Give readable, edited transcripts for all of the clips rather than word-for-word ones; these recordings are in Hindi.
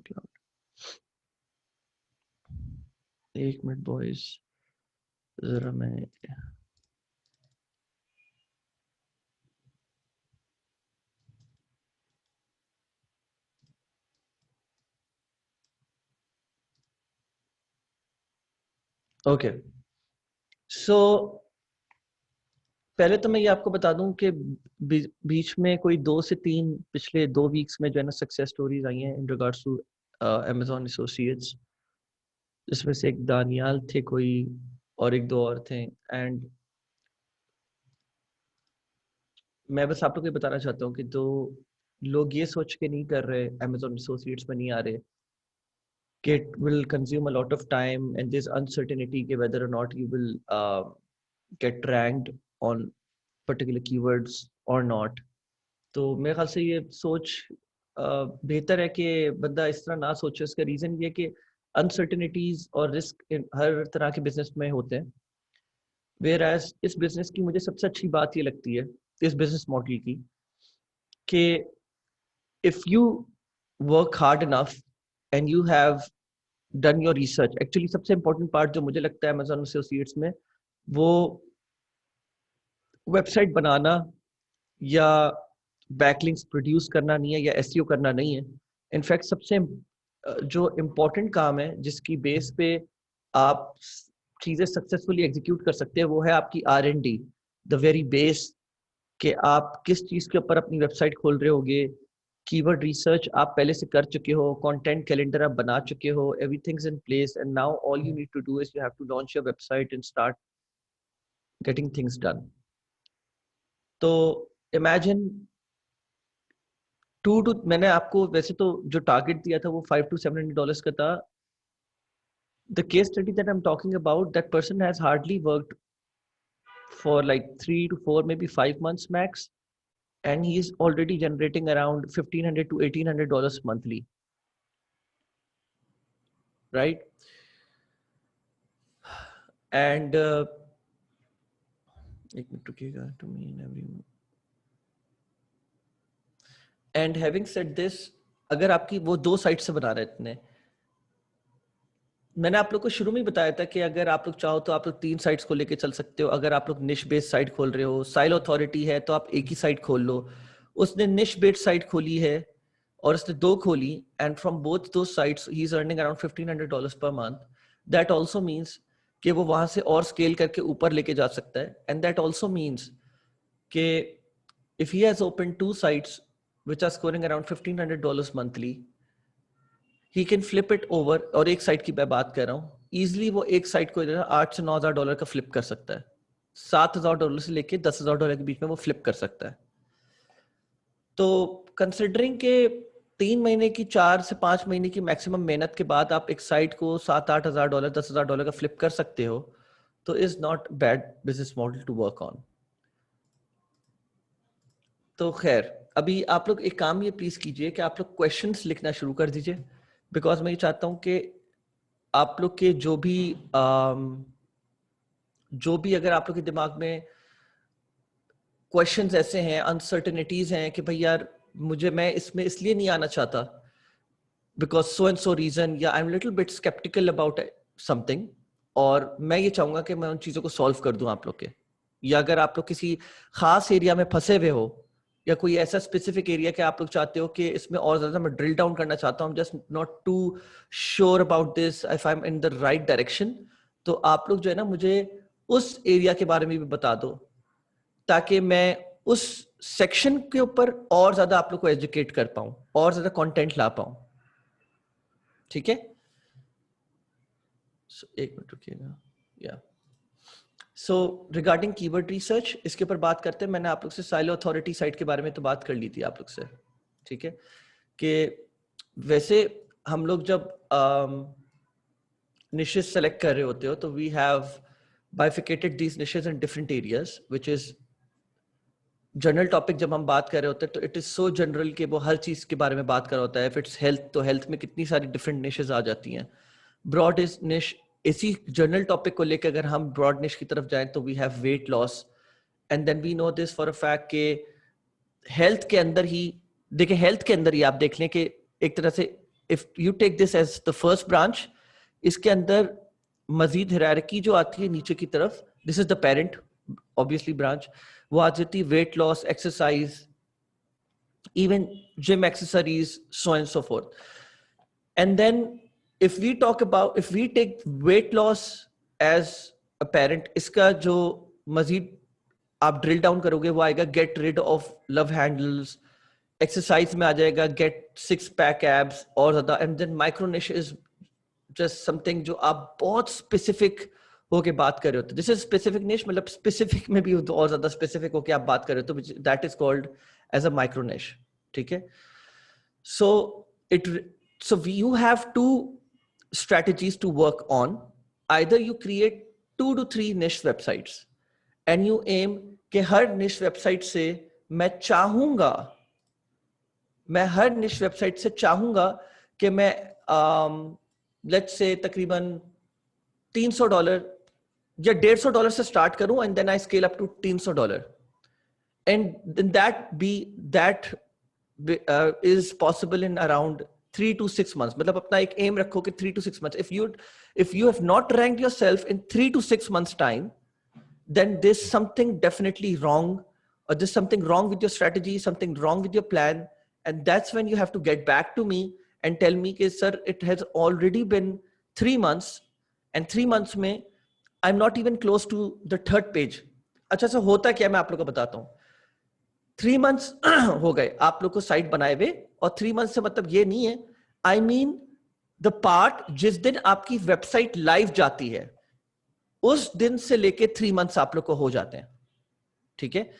क्लाउड। एक मिनट बॉयज, जरा मैं ओके। सो पहले तो मैं ये आपको बता दूं कि बीच में कोई 2 से 3 पिछले 2 वीक्स में जो है ना सक्सेस स्टोरीज आई हैं in regards to Amazon associates, जिसमें से एक दानियाल थे कोई और एक दो और थे। एंड मैं बस आप लोग को बताना चाहता हूँ कि तो लोग ये सोच के नहीं कर रहे, अमेजोन एसोसिएट्स में नहीं आ रहे कि it will consume a lot of time and there's uncertainty कि whether or not you will get ranked on particular keywords or not। तो मेरे ख्याल से ये सोच बेहतर है कि बंदा इस तरह ना सोचे। इसका रीज़न ये कि अनसर्टेनिटीज और रिस्क हर तरह के बिजनेस में होते हैं। वेयर एज इस बिजनेस की मुझे सबसे अच्छी बात ये लगती है, इस बिजनेस मॉडल की, कि if you work hard enough and you have done your research. Actually सबसे इंपॉर्टेंट पार्ट जो मुझे लगता है अमेजोन एसोसिएट्स में, वो वेबसाइट बनाना या बैकलिंक्स प्रोड्यूस करना नहीं है या एसईओ करना नहीं है। इनफैक्ट सबसे जो इम्पोर्टेंट काम है जिसकी बेस पे आप चीज़ें सक्सेसफुली एग्जीक्यूट कर सकते हैं, वो है आपकी R&D, द वेरी बेस, कि आप किस चीज़ के ऊपर अपनी वेबसाइट खोल रहे होगे। कीवर्ड रिसर्च आप पहले से कर चुके हो, कंटेंट कैलेंडर आप बना चुके हो, everything is in place and now all you need to do is you have to launch your website and start getting things done. तो इमेजिन मैंने आपको वैसे तो जो टारगेट दिया था वो $500 to $700 का था। The case study that I am talking about, that person has hardly worked for like 3 to 4 maybe 5 months max, and he is already generating around $1,500 to $1,800 monthly, right? And एक minute रुकिएगा, to me and everyone, and having said this, अगर आपकी वो 2 साइट से बना रहे इतने, मैंने आप लोग को शुरू में ही बताया था कि अगर आप लोग चाहो तो आप लोग 3 साइट्स को लेके चल सकते हो। अगर आप लोग निश बेस्ड साइट खोल रहे हो, साइल अथॉरिटी है, तो आप एक ही साइट खोल लो। उसने निश बेस्ड साइट खोली है और उसने 2 खोली, एंड फ्रॉम बोथ दो sites he is earning around $1,500 per month. That also means कि वो वहां से और स्केल करके ऊपर लेके जा सकता है। एंड दैट ऑल्सो मीन्स कि if he has open 2 sites which are scoring around $1,500 monthly, he can flip it over. और एक साइट की मैं बात कर रहा हूँ, इजिली वो एक साइट को $8 से $9,000 का फ्लिप कर सकता है। $7,000 से लेके $10,000 के बीच में वो फ्लिप कर सकता है। तो कंसिडरिंग के 3 महीने की, 4 से 5 महीने की मैक्सिमम मेहनत के बाद आप एक साइट को $7-8 हज़ार, $10,000 का फ्लिप कर सकते हो, तो is not bad business model to work on. तो खैर, अभी आप लोग एक काम ये प्लीज कीजिए कि आप लोग क्वेश्चंस लिखना शुरू कर दीजिए, बिकॉज मैं ये चाहता हूं कि आप लोग के जो भी अगर आप लोग के दिमाग में क्वेश्चंस ऐसे हैं, अनसर्टेनिटीज हैं कि भाई यार मैं इसमें इसलिए नहीं आना चाहता because so and so reason, या I am little bit sceptical about something, और मैं ये चाहूंगा कि मैं उन चीजों को सॉल्व कर दूं आप लोग के। या अगर आप लोग किसी खास एरिया में फंसे हुए हो, या कोई ऐसा स्पेसिफिक एरिया कि आप लोग चाहते हो कि इसमें और ज्यादा मैं ड्रिल डाउन करना चाहता हूँ, just not too sure about this if I am in the right direction, तो आप लोग जो है ना मुझे उस एरिया के बारे में भी बता दो, ताकि मैं उस सेक्शन के ऊपर और ज्यादा आप लोग को एजुकेट कर पाऊं, और ज्यादा कंटेंट ला पाऊं। ठीक है? एक मिनट रुकिएगा। या सो रिगार्डिंग कीवर्ड रिसर्च, इसके ऊपर बात करते हैं। मैंने आप लोग से साइलो अथॉरिटी साइट के बारे में तो बात कर ली थी आप लोग से, ठीक है? कि वैसे हम लोग जब निशेस सेलेक्ट कर रहे होते हो, तो we have bifurcated these niches in different areas, which is general topic. जब हम बात कर रहे होते हैं तो इट इज सो जनरल कि वो हर चीज के बारे में बात कर रहा होता है। इफ इट्स हेल्थ, तो हेल्थ में कितनी सारी डिफरेंट निशेस आ जाती हैं। ब्रॉड इज निश, इसी जनरल टॉपिक को लेकर अगर हम ब्रॉड निश की तरफ जाएं तो we have weight loss, and then we know this for a fact कि हेल्थ के अंदर ही, देखिए हेल्थ के अंदर ही आप देख लें कि एक तरह से if you take this as the first branch, इसके अंदर मजीद हायरार्की जो आती है नीचे की तरफ, this is the parent obviously branch, वो आ जाती है weight loss, exercise, even gym accessories, so on and so forth. And then if we take weight loss as a parent, इसका जो मजीद आप ड्रिल डाउन करोगे वो आएगा get rid of love handles, exercise में आ जाएगा गेट सिक्स पैक एब्स और ज्यादा, and then micro niche is just something जो आप बहुत स्पेसिफिक होके बात कर रहे हो. दिस इज स्पेसिफिक निश, मतलब स्पेसिफिक में भी और ज्यादा स्पेसिफिक होके आप बात कर रहे हो तो that is called as a micro niche. ठीक है. So you have two strategies to work on. Either you create 2 to 3 niche websites and you aim कि हर niche website से मैं हर niche website से चाहूंगा कि मैं let's say तकरीबन $300 या $150 से start करूं and then I scale up to $300, and then that is possible in around 3 to 6 months. मतलब अपना एक aim रखो कि 3 to 6 months. If you have not ranked yourself in 3 to 6 months time, then there's something definitely wrong, or there's something wrong with your strategy, something wrong with your plan, and that's when you have to get back to me and tell me कि sir, it has already been 3 months, and 3 months में I'm not even close to the third page. अच्छा सा होता क्या, मैं आप लोगों को बताता हूँ. 3 months हो गए आप लोग को साइट बनाए हुए, और 3 months से मतलब ये नहीं है, आई मीन द पार्ट जिस दिन आपकी वेबसाइट लाइव जाती है उस दिन से लेके 3 months आप लोग को हो जाते हैं. ठीक है.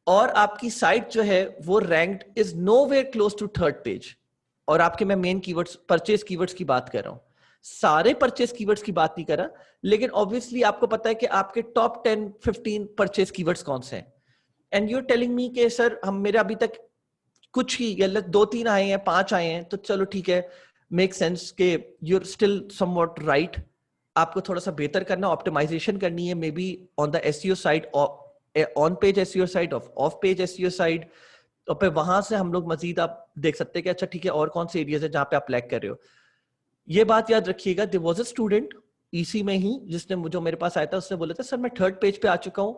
और आपकी साइट जो है वो ranked is nowhere close to third page. और आपके मैं मेन कीवर्ड्स, परचेज कीवर्ड्स की बात कर रहा हूं, सारे परचेज कीवर्ड्स की बात नहीं कर रहा, लेकिन ऑब्वियसली आपको पता है कि आपके टॉप 10-15 परचेज कीवर्ड्स कौन से हैं. And you are telling me कि सर हम मेरे अभी तक कुछ ही या 2-3 आए हैं, 5 आए हैं, तो चलो ठीक है, मेक सेंस के you are still somewhat right. आपको थोड़ा सा बेहतर करना, ऑप्टिमाइजेशन करनी है, maybe on the SEO side, on page SEO side, off page SEO side. और फिर वहां से हम लोग मजीद आप देख सकते हैं कि अच्छा ठीक है और कौन से एरियाज है जहां पे आप लैग कर रहे हो. ये बात याद रखिएगा. देयर वाज अ स्टूडेंट ईसी में ही जिसने जो मेरे पास आया था, उसने बोला था सर मैं थर्ड पेज पे आ चुका हूं,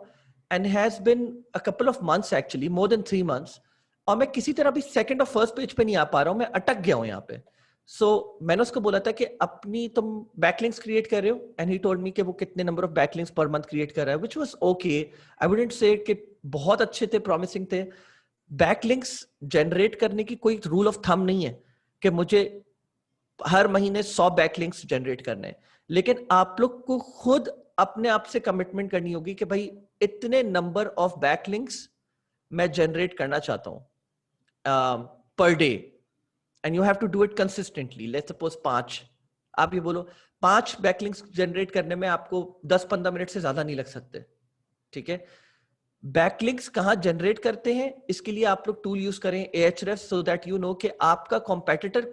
and has been a couple of months, actually more than 3 months, और मैं किसी तरह भी सेकंड और फर्स्ट पेज पे नहीं आ पा रहा हूं, मैं अटक गया हूं यहाँ पे. सो मैंने उसको बोला था कि अपनी तुम बैकलिंक्स क्रिएट कर रहे हो, एंड ही टोल्ड मी कि वो कितने number of backlinks per month create कर रहा है, which was okay. I wouldn't say कि बहुत अच्छे थे, प्रॉमिसिंग थे. बैकलिंक्स जनरेट करने की कोई रूल ऑफ थंब नहीं है कि मुझे हर महीने 100 बैकलिंक्स जनरेट करने हैं, लेकिन आप लोग को खुद अपने आप से कमिटमेंट करनी होगी कि भाई इतने नंबर ऑफ बैकलिंक्स मैं जनरेट करना चाहता हूं per day, and you have to do it consistently. Let's suppose 5, आप ये बोलो 5 बैकलिंक्स जनरेट करने में आपको 10-15 मिनट से ज्यादा नहीं लग सकते. ठीक है. बैकलिंक्स कहां जनरेट करते हैं, इसके लिए आप लोग टूल यूज करें Ahrefs, so that you know कि आपका कॉम्पिटिटर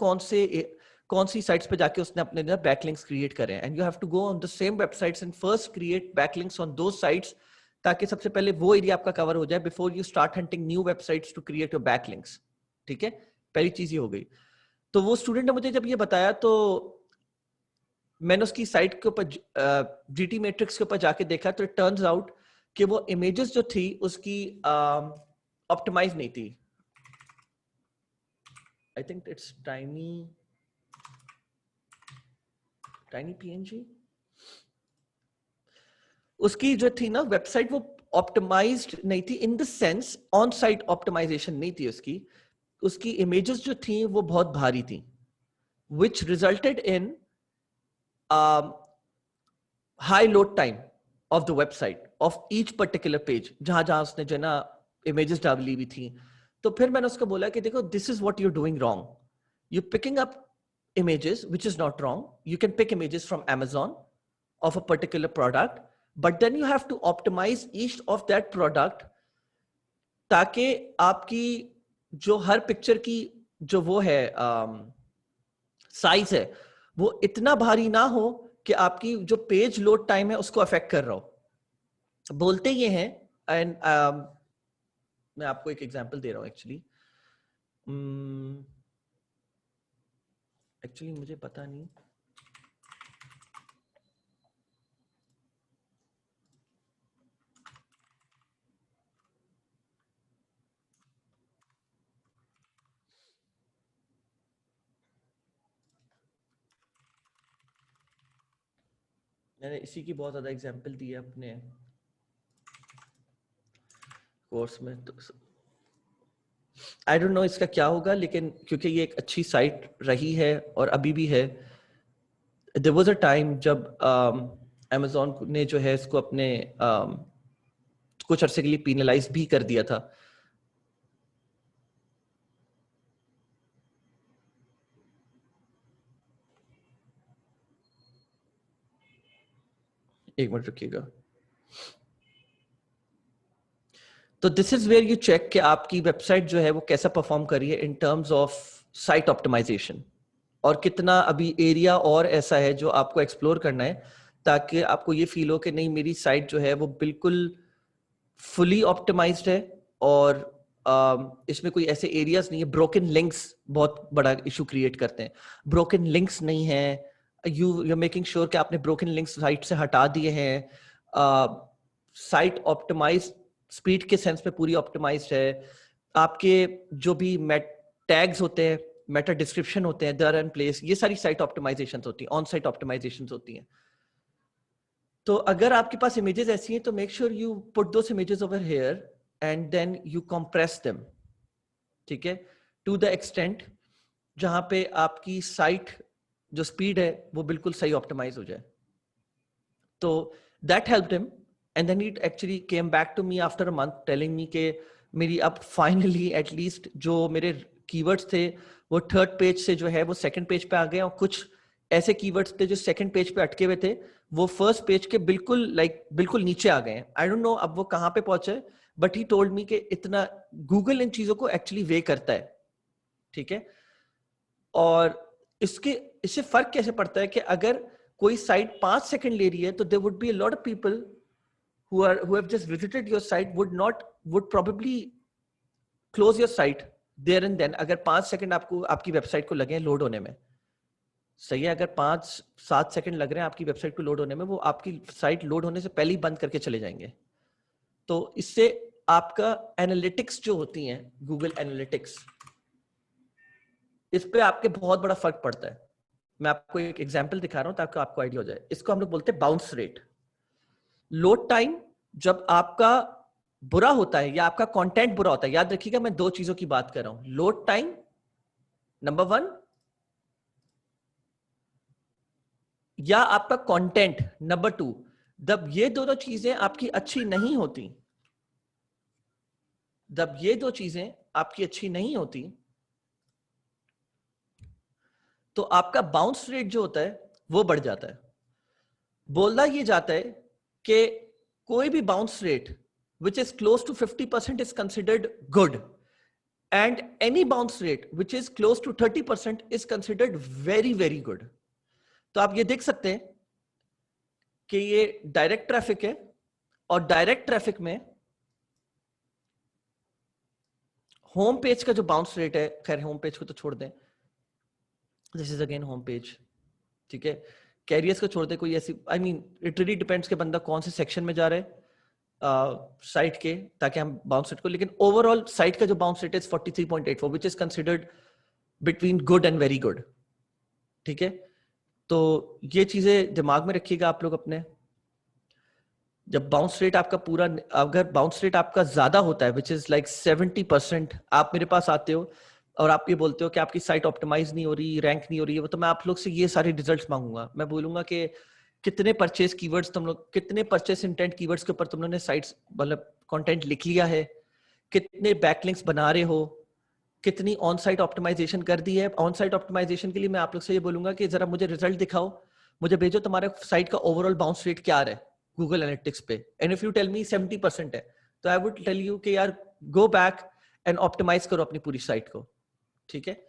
कौन सी साइट्स पे जाके उसने अपने बैकलिंक्स क्रिएट करें, and you have to go on the same websites and first create backlinks on those sites, ताकि सबसे पहले वो एरिया आपका कवर हो जाए before you start hunting new websites to create your backlinks. ठीक है. पहली चीज ये हो गई. तो वो स्टूडेंट ने मुझे जब ये बताया तो मैंने उसकी साइट के ऊपर जीटी मैट्रिक्स के ऊपर जाके देखा, तो इट टर्न्स आउट कि वो इमेजेस जो थी उसकी ऑप्टिमाइज नहीं थी. I think it's tiny PNG. उसकी जो थी ना वेबसाइट, वो ऑप्टिमाइज्ड नहीं थी in the sense, on site optimization नहीं थी उसकी इमेजेस जो थी वो बहुत भारी थी, which resulted in high load time of the website of each particular page, जहां उसने जो ना इमेजेस डाली हुई थी. तो फिर मैंने उसको बोला कि देखो, this is what you're doing wrong. You're picking up images, which is not wrong. You can pick images from Amazon of a particular product, but then you have to optimize each of that product ताकि आपकी जो हर पिक्चर की जो वो है साइज है वो इतना भारी ना हो कि आपकी जो पेज लोड टाइम है उसको अफेक्ट कर रहा हो. बोलते ये हैं, एंड मैं आपको एक एग्जांपल दे रहा हूं एक्चुअली. एक्चुअली मुझे पता नहीं। मैंने इसी की बहुत ज्यादा एग्जांपल दी है अपने कोर्स में, तो आई डोंट नो इसका क्या होगा, लेकिन क्योंकि ये एक अच्छी साइट रही है और अभी भी है। देयर वाज अ टाइम जब अमेज़न ने जो है इसको अपने कुछ अरसे के लिए पीनलाइज भी कर दिया था। एक मिनट रुकिएगा। तो this is where you check कि आपकी वेबसाइट जो है वो कैसा परफॉर्म कर रही है in terms of site optimization, और कितना अभी एरिया और ऐसा है जो आपको एक्सप्लोर करना है, ताकि आपको ये फील हो कि नहीं मेरी साइट जो है वो बिल्कुल फुली ऑप्टिमाइज्ड है, और इसमें कोई ऐसे एरियाज नहीं है। ब्रोकन लिंक्स बहुत बड़ा इशू क्रिएट करते हैं। ब्रोकन लिंक्स नहीं है, यू मेकिंग श्योर कि आपने ब्रोकन लिंक्स साइट से हटा दिए हैं। साइट ऑप्टिमाइज स्पीड के सेंस में पूरी ऑप्टिमाइज्ड है। आपके जो भी टैग्स होते हैं, मेटा डिस्क्रिप्शन होते हैं, दर एंड प्लेस, ये सारी साइट ऑप्टिमाइजेशन होती हैं, ऑन साइट ऑप्टिमाइजेशन होती हैं। तो अगर आपके पास इमेजेस ऐसी हैं तो make sure you put those images over here and then you compress them, ठीक है, टू द एक्सटेंट जहां पे आपकी साइट जो स्पीड है वो बिल्कुल सही ऑप्टिमाइज हो जाए। तो that helped him, and then it actually came back to me after a month telling me के मेरी अब फाइनली एटलीस्ट जो मेरे कीवर्ड्स थे वो थर्ड पेज से जो है वो सेकंड पेज पे आ गए, और कुछ ऐसे कीवर्ड्स थे जो सेकंड पेज पे अटके हुए थे वो फर्स्ट पेज के बिल्कुल बिल्कुल नीचे आ गए। आई डोंट नो अब वो कहाँ पे पहुंचे, बट ही टोल्ड मी कि इतना गूगल इन चीजों को एक्चुअली वे करता है, ठीक है। और इससे फर्क कैसे पड़ता है कि अगर कोई साइट 5 सेकंड ले रही है तो there would be a lot of people who have just visited your site would probably close your site there and then, अगर 5 सेकंड आपको आपकी वेबसाइट को लगे लोड होने में। सही है, अगर 5-7 सेकंड लग रहे हैं आपकी वेबसाइट को लोड होने में, वो आपकी साइट लोड होने से पहले ही बंद करके चले जाएंगे। तो इससे आपका एनालिटिक्स जो होती हैं, गूगल एनालिटिक्स, इस पे आपके बहुत बड़ा फर्क पड़ता है। मैं आपको एक एग्जांपल दिखा रहा हूं ताकि आपको आइडिया हो जाए। इसको हम लोग बोलते हैं बाउंस रेट। लोड टाइम जब आपका बुरा होता है या आपका कंटेंट बुरा होता है, याद रखिएगा मैं दो चीजों की बात कर रहा हूं, लोड टाइम नंबर 1 या आपका कंटेंट नंबर 2। जब ये दोनों चीजें आपकी अच्छी नहीं होती, जब ये दो चीजें आपकी अच्छी नहीं होती, तो आपका बाउंस रेट जो होता है वो बढ़ जाता है। बोलना ये जाता है कि कोई भी bounce rate which is close to 50% is considered good, and any bounce rate which is close to 30% is considered very very good। तो आप ये देख सकते हैं कि ये डायरेक्ट ट्रैफिक है, और डायरेक्ट ट्रैफिक में होम पेज का जो बाउंस रेट है, खैर होम पेज को तो छोड़ दें, this is again home page, ठीक है। कैरियर्स को छोड़ दें, कोई ऐसी I mean it really depends कि बंदा कौन से सेक्शन में जा रहा है साइट के, ताकि हम बाउंस रेट को, लेकिन ओवरऑल साइट का जो बाउंस रेट है 43.84 which is considered between good and very good, ठीक है। तो ये चीजें दिमाग में रखिएगा आप लोग अपने। जब बाउंस रेट आपका पूरा, अगर बाउंस रेट आपका ज्यादा होता है विच इज लाइक 70%, आप मेरे पास आते हो और आप ये बोलते हो कि आपकी साइट ऑप्टिमाइज नहीं हो रही, रैंक नहीं हो रही है, तो मैं आप लोग से ये सारे रिजल्ट्स मांगूंगा। मैं बोलूंगा कि कितने परचेस कीवर्ड्स तुम लोग, कितने परचेस इंटेंट कीवर्ड्स के ऊपर तुम लोगों ने साइट्स मतलब कंटेंट लिख लिया है, कितने बैकलिंक्स बना रहे हो, कितनी ऑन साइट ऑप्टिमाइजेशन कर दी है। ऑन साइट ऑप्टिमाइजेशन के लिए मैं आप लोग से ये बोलूंगा कि जरा मुझे रिजल्ट दिखाओ, मुझे भेजो तुम्हारे साइट का ओवरऑल बाउंस रेट क्या आ रहा है गूगल एनालिटिक्स पे। And if you tell me 70% है, तो आई वुड टेल यू कि यार गो बैक एंड ऑप्टिमाइज करो अपनी पूरी साइट को, ठीक है।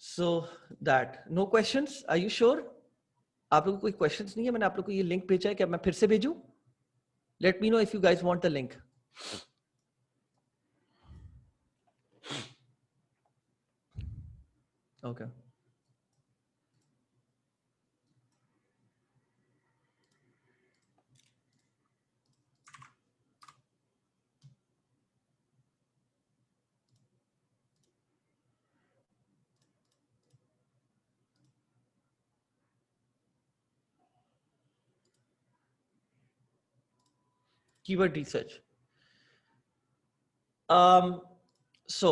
So that, no questions, are you sure? आप लोगों को कोई क्वेश्चंस नहीं है? मैंने आप लोग को ये लिंक भेजा है, क्या मैं फिर से भेजूं? Let me know if you guys want the link. Okay Keyword research. So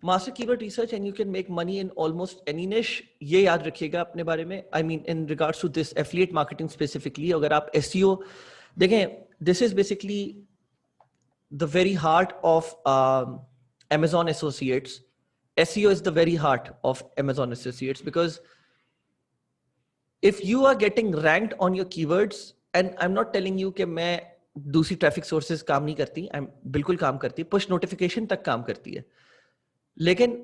master keyword research and you can make money in almost any niche. ये याद रखिएगा अपने बारे में. I mean in regards to this affiliate marketing specifically, अगर आप SEO देखें, this is basically the very heart of Amazon Associates. SEO is the very heart of Amazon Associates because if you are getting ranked on your keywords, and I'm not telling you कि मैं दूसरी ट्रैफिक सोर्सेज काम नहीं करती, बिल्कुल काम करती है, पुश नोटिफिकेशन तक काम करती है, लेकिन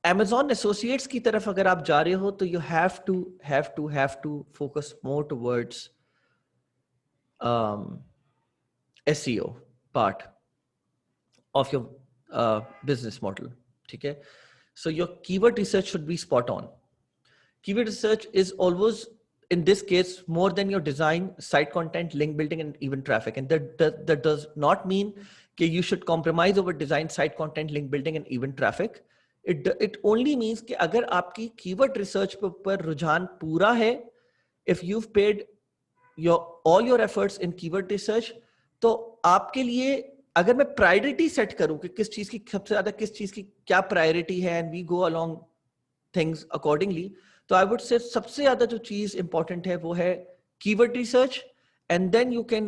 Amazon Associates की तरफ अगर आप जा रहे हो तो you have to focus more towards SEO part of your business model. ठीक है? So your keyword research should be spot on. Keyword research is always, in this case, more than your design, site content, link building, and even traffic. And that does not mean that you should compromise over design, site content, link building, and even traffic. It only means कि अगर आपकी keyword research पर रुझान पूरा है, if you've paid all your efforts in keyword research, तो आपके लिए अगर मैं priority set करूं कि किस चीज की सबसे ज्यादा किस चीज की क्या priority है, and we go along things accordingly, तो I would say सबसे ज्यादा जो चीज important है वो है keyword research, and then you can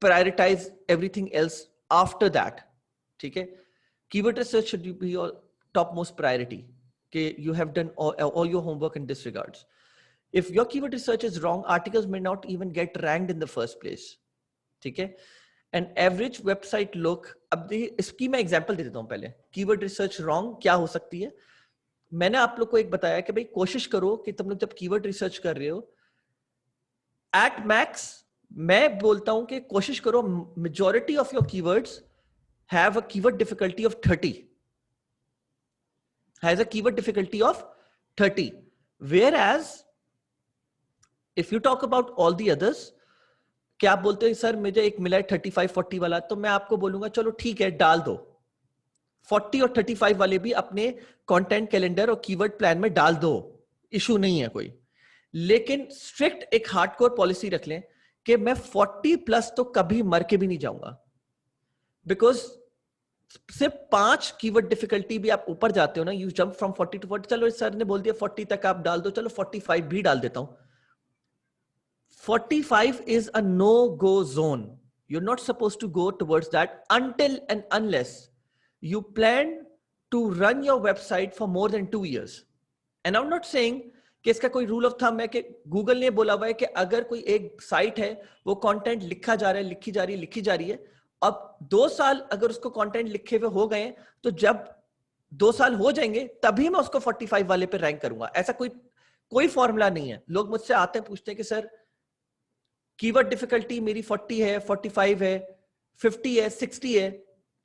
prioritize everything else after that. ठीक है? Keyword research should be your topmost priority. Okay, you have done all your homework in this regards. If your keyword research is wrong, articles may not even get ranked in the first place. ठीक है? An average website look, अब इसकी मैं एग्जांपल दे देता हूं पहले. Keyword research wrong क्या हो सकती है? मैंने आप लोग को एक बताया कि भाई कोशिश करो कि तुम लोग जब कीवर्ड रिसर्च कर रहे हो, एट मैक्स मैं बोलता हूं कि कोशिश करो majority of your keywords have a keyword difficulty of 30, has a keyword difficulty of 30, whereas if you talk about all the others, क्या आप बोलते हैं सर मुझे एक मिला है 35-40 वाला, तो मैं आपको बोलूंगा चलो ठीक है डाल दो, 40 और 35 वाले भी अपने कंटेंट कैलेंडर और कीवर्ड प्लान में डाल दो, इशू नहीं है कोई. लेकिन स्ट्रिक्ट एक हार्डकोर पॉलिसी रख लें कि मैं 40 प्लस तो कभी मर के भी नहीं जाऊंगा, बिकॉज सिर्फ 5 कीवर्ड डिफिकल्टी भी आप ऊपर जाते हो ना, यू जंप फ्रॉम 40 टू 40, चलो सर ने बोल दिया 40 तक आप डाल दो, चलो 45 भी डाल देता हूं. 45 is a no-go zone. You're not supposed to go towards that until and unless you plan to run your website for more than 2 years. And I'm not saying कि इसका कोई रूल ऑफ थंब है कि गूगल ने बोला हुआ है कि अगर कोई एक साइट है वो कंटेंट लिखा जा रहा है, लिखी जा रही है, अब 2 साल अगर उसको कंटेंट लिखे हुए हो गए तो जब 2 साल हो जाएंगे तभी मैं उसको 45 वाले पे रैंक करूंगा. ऐसा कोई फॉर्मूला नहीं है. लोग मुझसे आते हैं पूछते हैं कि सर कीवर्ड डिफिकल्टी मेरी 40 है, 45 है, 50 है, 60 है,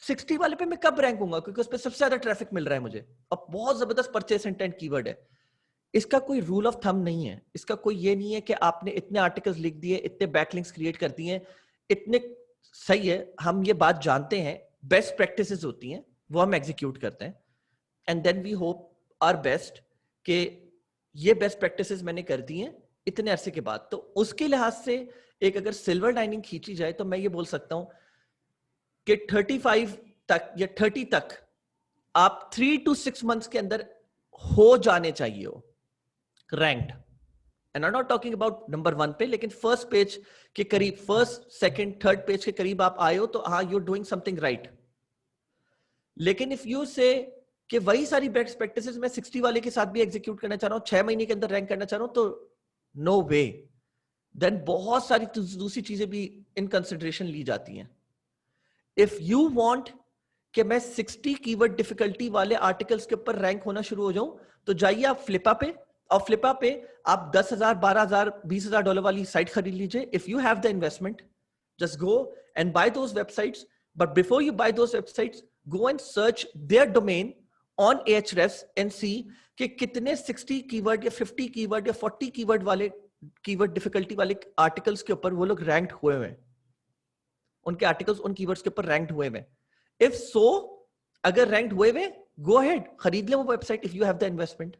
60 वाले पे मैं कब रैंक होऊंगा क्योंकि उस पे सबसे ज्यादा ट्रैफिक मिल रहा है मुझे और बहुत जबरदस्त परचेस इंटेंट कीवर्ड है. इसका कोई रूल ऑफ थंब नहीं है. इसका कोई ये नहीं है कि आपने इतने आर्टिकल्स लिख दिए, इतने बैकलिंक्स क्रिएट कर दिए, इतने सही है, हम ये बात जानते हैं, बेस्ट प्रैक्टिसेस होती हैं वो हम एग्जीक्यूट करते हैं, and then we hope our best कि ये बेस्ट प्रैक्टिसेस मैंने कर दी हैं इतने अरसे के बाद. तो उसके लिहाज से एक अगर सिल्वर लाइनिंग खींची जाए तो मैं ये बोल सकता हूं कि 35 तक या 30 तक आप 3 to 6 मंथ्स के अंदर हो जाने चाहिए हो ranked. And I am not talking about number 1 पे, लेकिन फर्स्ट पेज के करीब, फर्स्ट सेकंड थर्ड पेज के करीब आप आए हो तो हाँ you are doing something right. लेकिन इफ यू से कि वही सारी बेस्ट प्रैक्टिसेस मैं 60 वाले के साथ भी एग्जीक्यूट करना चाह रहा हूं, 6 महीने के अंदर रैंक करना चाह रहा हूं, तो नो वे, देन बहुत सारी दूसरी चीजें भी इन कंसिडरेशन ली जाती हैं. इफ यू वांट कि मैं 60 कीवर्ड डिफिकल्टी वाले आर्टिकल्स के ऊपर रैंक होना शुरू हो जाऊं, तो जाइए आप फ्लिपा पे, और फ्लिपा पे आप 10,000, 12,000, $20,000 वाली साइट खरीद लीजिए. If you have the investment, just go and buy those websites. But before you buy those websites, go and search their domain on Ahrefs and see कि कितने 60 कीवर्ड या 50 कीवर्ड या 40 कीवर्ड वाले कीवर्ड डिफिकल्टी वाले आर्टिकल्स के ऊपर वो लोग रैंक्ड हुए हैं, उनके आर्टिकल्स उन कीवर्ड्स के ऊपर रैंक्ड हुए हैं. इफ सो, अगर रैंक्ड हुए, गो अहेड, खरीद ले वो website if you have the investment,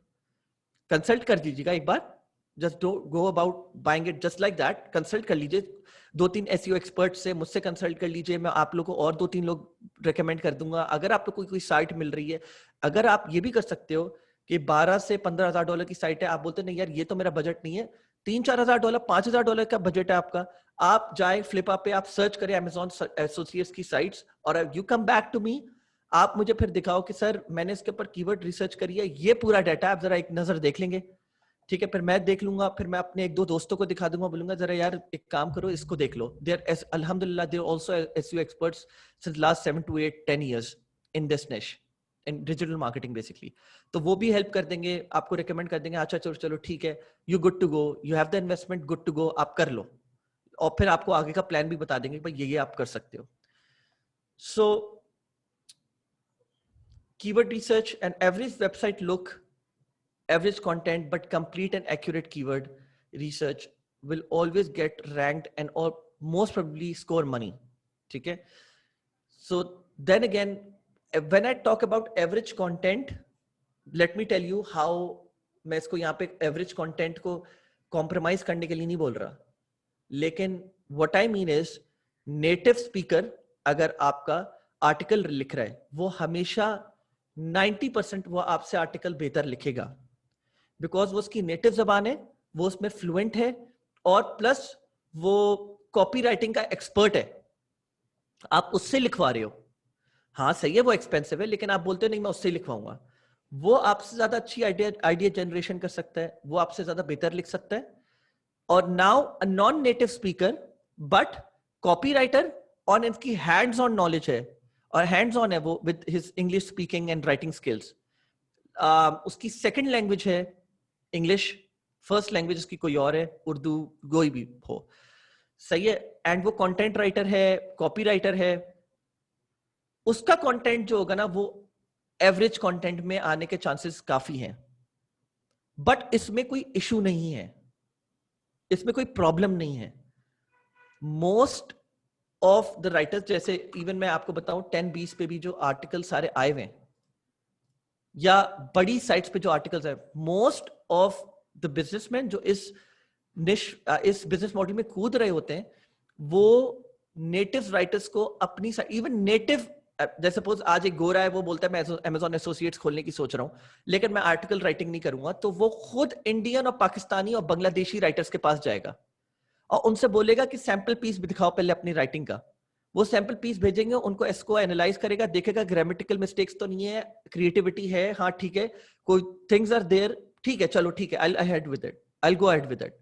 consult कर दीजिएगा एक बार, just don't go about buying it just like that, consult कर लीजिए 2-3 एसईओ एक्सपर्ट से, मुझसे कंसल्ट कर लीजिए, मैं आप लोगों को और 2-3 लोग रेकमेंड कर दूंगा। अगर आप लोग को कोई साइट मिल रही है, अगर आप ये भी कर सकते हो कि 12 से 15 हजार डॉलर की साइट है, आप बोलते नहीं यार ये तो मेरा बजट नहीं है, 3-4 हजार डॉलर, 5 हजार डॉलर का बजट है आपका, आप जाए फ्लिपा पे, आप सर्च करें Amazon एसोसिएट्स की साइट्स और you come back to me, आप मुझे फिर दिखाओ कि सर मैंने इसके ऊपर कीवर्ड रिसर्च करी है, ये पूरा डाटा आप जरा एक नजर देख लेंगे, ठीक है, फिर मैं देख लूंगा, फिर मैं अपने 1-2 दोस्तों को दिखा दूंगा, बोलूंगा जरा यार एक काम करो, इसको देख लो, दे आर अल्हम्दुलिल्लाह they are also SEO experts since last 7 to 10 years in this niche, in digital marketing basically, तो वो भी हेल्प कर देंगे, आपको रिकमेंड कर देंगे, अच्छा चलो चलो ठीक है, you good to go, you have the investment, good to go, आप कर लो, और फिर आपको आगे का प्लान भी बता देंगे भाई ये आप कर सकते हो। So keyword research and average website look, average content but complete and accurate keyword research will always get ranked and or most probably score money, ठीक है। So then again, when I talk about average content, let me tell you how, मैं इसको यहाँ पे average content को compromise करने के लिए नहीं बोल रहा, लेकिन what I mean is native speaker अगर आपका आर्टिकल लिख रहा है, वो हमेशा 90% वो आपसे आर्टिकल बेहतर लिखेगा, बिकॉज वो उसकी नेटिव जबान है, वो उसमें फ्लुएंट है, और प्लस वो कॉपीराइटिंग का एक्सपर्ट है, आप उससे लिखवा रहे हो, हाँ सही है वो एक्सपेंसिव है, लेकिन आप बोलते हो नहीं मैं उससे ही लिखवाऊंगा, वो आपसे ज्यादा अच्छी आइडिया जनरेशन कर सकता है, वो आपसे ज्यादा बेहतर लिख सकता है। और now a non native speaker but copywriter on इसकी हैंड्स ऑन नॉलेज है, और हैंड्स ऑन है वो with his English speaking and writing skills, उसकी सेकंड लैंग्वेज है इंग्लिश, फर्स्ट लैंग्वेज उसकी कोई और है, उर्दू, कोई भी हो, सही है, एंड वो कंटेंट राइटर है, कॉपी राइटर है, उसका कंटेंट जो होगा ना वो एवरेज कंटेंट में आने के चांसेस काफी हैं, बट इसमें कोई इशू नहीं है, इसमें कोई प्रॉब्लम नहीं है। मोस्ट ऑफ द राइटर्स, जैसे इवन मैं आपको बताऊं 10-20 पे भी जो आर्टिकल सारे आए हुए हैं, या बड़ी साइट्स पे जो आर्टिकल्स है, मोस्ट ऑफ द बिजनेसमैन जो इस बिजनेस मॉडल में कूद रहे होते हैं, वो नेटिव राइटर्स को अपनी, इवन नेटिव, जैसे सपोज आज एक गोरा है, वो बोलता है मैं Amazon एसोसिएट्स खोलने की सोच रहा हूं, लेकिन मैं आर्टिकल राइटिंग नहीं करूंगा, तो वो खुद इंडियन और पाकिस्तानी और बांग्लादेशी राइटर्स के पास जाएगा और उनसे बोलेगा कि सैंपल पीस भी दिखाओ पहले अपनी राइटिंग का, वो सैंपल पीस भेजेंगे, उनको इसको एनालाइज करेगा, देखेगा ग्रामेटिकल मिस्टेक्स तो नहीं है, क्रिएटिविटी है, हाँ ठीक है, कोई थिंग्स आर देयर, ठीक है चलो ठीक है, I ahead with it, I go ahead with it.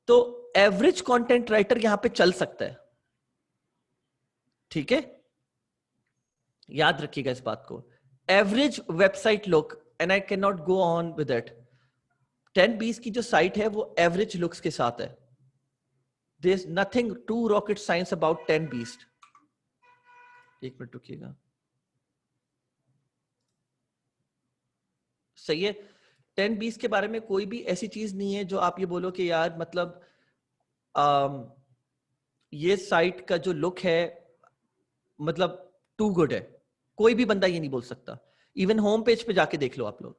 तो एवरेज कंटेंट राइटर यहां पे चल सकता है, ठीक है, याद रखिएगा इस बात को, average website look, and I can not go on with it, 10-20 की जो साइट है वो एवरेज लुक्स के साथ है, there's nothing too rocket science about 10 beast। एक मिनट रुकिएगा, सही है, 10 beast के बारे में कोई भी ऐसी चीज नहीं है जो आप ये बोलो कि यार मतलब ये साइट का जो लुक है मतलब टू गुड है, कोई भी बंदा ये नहीं बोल सकता, इवन होम पेज पे जाके देख लो आप लोग,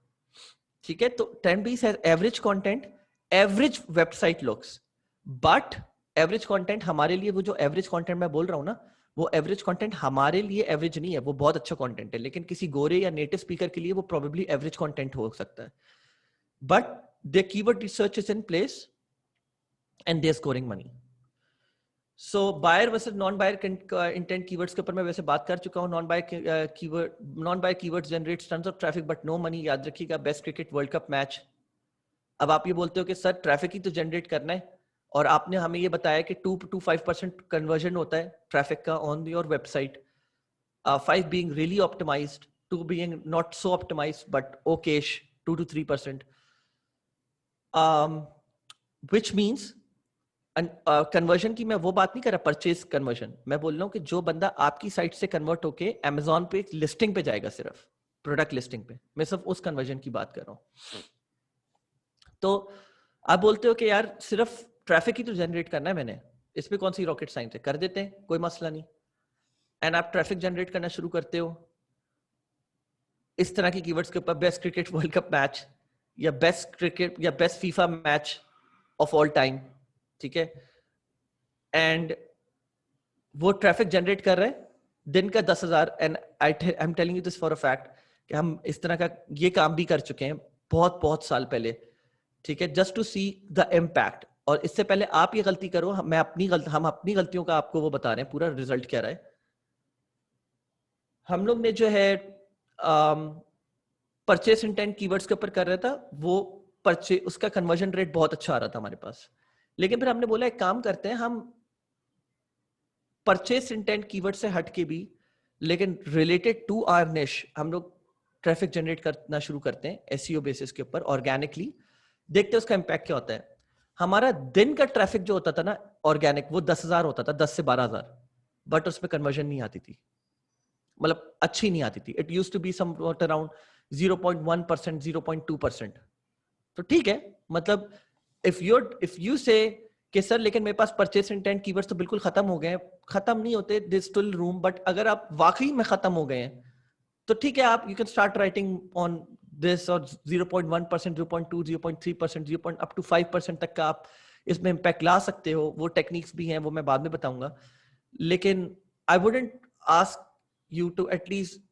ठीक है। तो 10 beast है average content, average website looks, but average content हमारे लिए, वो जो एवरेज कंटेंट मैं बोल रहा हूं ना, वो एवरेज कंटेंट हमारे लिए एवरेज नहीं है, वो बहुत अच्छा कंटेंट है, लेकिन किसी गोरे या नेटिव स्पीकर के लिए वो प्रोबेबली एवरेज कंटेंट हो सकता है, but the keyword research is in place and they are scoring money. So buyer versus non buyer intent keywords के ऊपर मैं वैसे बात कर चुका हूं, non buyer keywords generates tons of traffic but no money, याद रखिएगा, best cricket world cup match. अब आप ये बोलते हो कि सर ट्रैफिक ही तो जनरेट करना है, और आपने हमें ये बताया कि 2 to 5% कन्वर्जन होता है ट्रैफिक का on your website, 5 being really optimized, 2 being not so optimized but okayish, 2 to 3%, which means conversion की मैं वो बात नहीं कर रहा, परचेज कन्वर्जन, मैं बोल रहा हूँ कि जो बंदा आपकी साइट से कन्वर्ट होके Amazon पे लिस्टिंग पे जाएगा, सिर्फ प्रोडक्ट लिस्टिंग पे, मैं सिर्फ उस कन्वर्जन की बात कर रहा हूँ। तो आप बोलते हो कि यार सिर्फ ट्रैफिक ही तो जनरेट करना है मैंने, इसमें कौन सी रॉकेट साइंस है, कर देते हैं, कोई मसला नहीं, एंड आप ट्रैफिक जनरेट करना शुरू करते हो, इस तरह की कीवर्ड्स के ऊपर best cricket world cup match या बेस्ट क्रिकेट या best FIFA match of all time, ठीक है, एंड वो ट्रैफिक जनरेट कर रहे हैं दिन का 10,000, and I am telling you this for a fact कि हम इस तरह का ये काम भी कर चुके हैं बहुत बहुत साल पहले, ठीक है, just to see the impact. और इससे पहले आप ये गलती करो, हम अपनी गलतियों का आपको वो बता रहे हैं पूरा रिजल्ट क्या रहा है। हम लोग ने जो है परचेस इंटेंट कीवर्ड्स के ऊपर कर रहा था, वो उसका कन्वर्जन रेट बहुत अच्छा आ रहा था हमारे पास। लेकिन फिर हमने बोला एक काम करते हैं, हम परचेस इंटेंट कीवर्ड से हट के भी लेकिन रिलेटेड टू आवर निश हम लोग ट्रैफिक जनरेट करना शुरू करते हैं एसईओ बेसिस के ऊपर ऑर्गेनिकली। देखते हैं उसका इंपैक्ट क्या होता है। हमारा दिन का ट्रैफिक जो होता था ना ऑर्गेनिक, वो 10,000 होता था, 10 से 12,000, बट उसमें कन्वर्जन नहीं आती थी, मतलब अच्छी नहीं आती थी। It use to be some around 0.1%, 0.2%। तो ठीक है, मतलब इफ यू से कि सर लेकिन मेरे पास परचेस इंटेंट कीवर्ड्स तो बिल्कुल खत्म हो गए हैं, खत्म नहीं होते, दे स्टिल रूम। बट अगर आप वाकई में खत्म हो गए हैं तो ठीक है, आप you can start writing on this, और 0.1%, 0.2, 0.3%, 0. अप टू 5% तक का आप इसमें इम्पैक्ट ला सकते हो। वो टेक्निक्स भी हैं, वो मैं बाद में बताऊंगा। लेकिन I wouldn't ask you to at least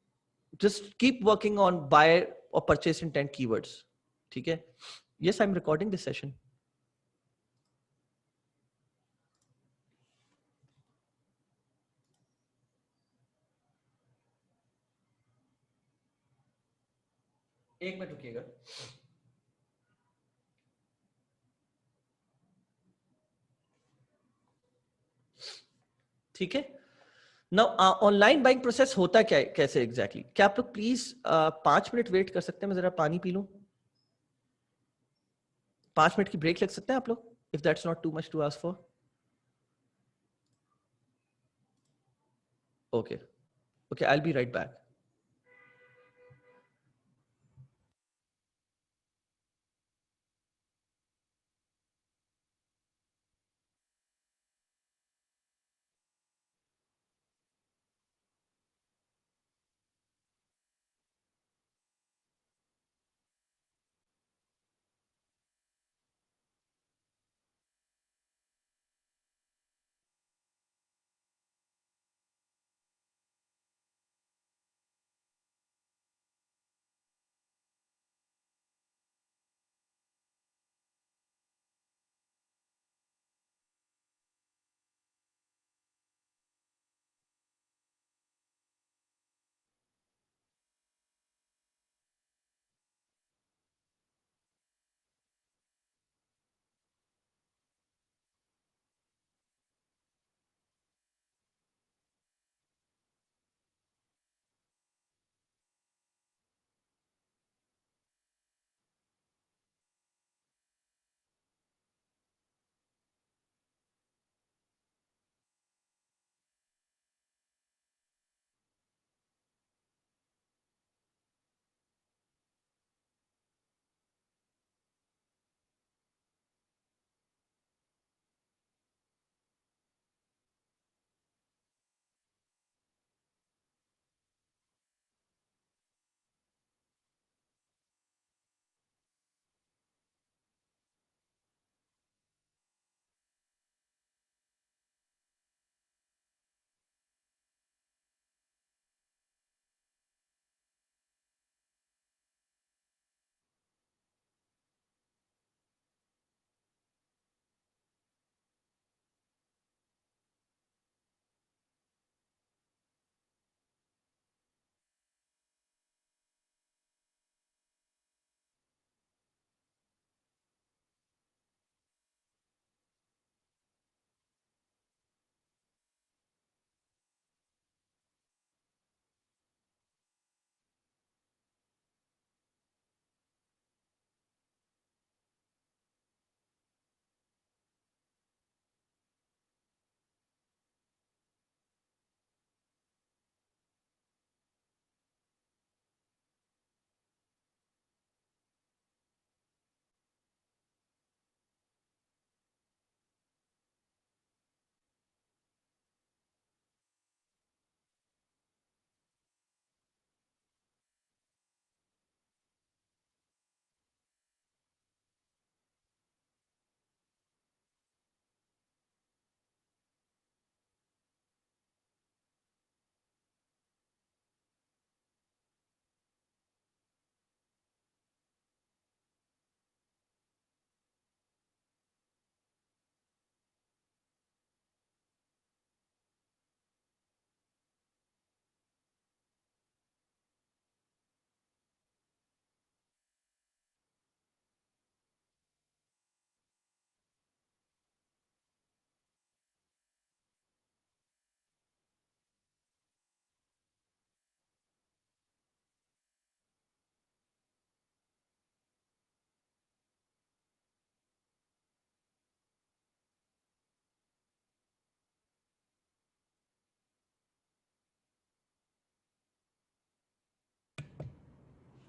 just keep working on buy or purchase intent keywords, ठीक है। yes, I'm recording this session. एक मिनट रुकिएगा। ठीक है ना। ऑनलाइन बाइंग प्रोसेस होता क्या है, कैसे एग्जैक्टली क्या आप लोग प्लीज 5 मिनट वेट कर सकते हैं, मैं जरा पानी पी लूं। 5 मिनट की ब्रेक लग सकते हैं आप लोग, if that's not too much to ask for. Okay, okay, I will be right back.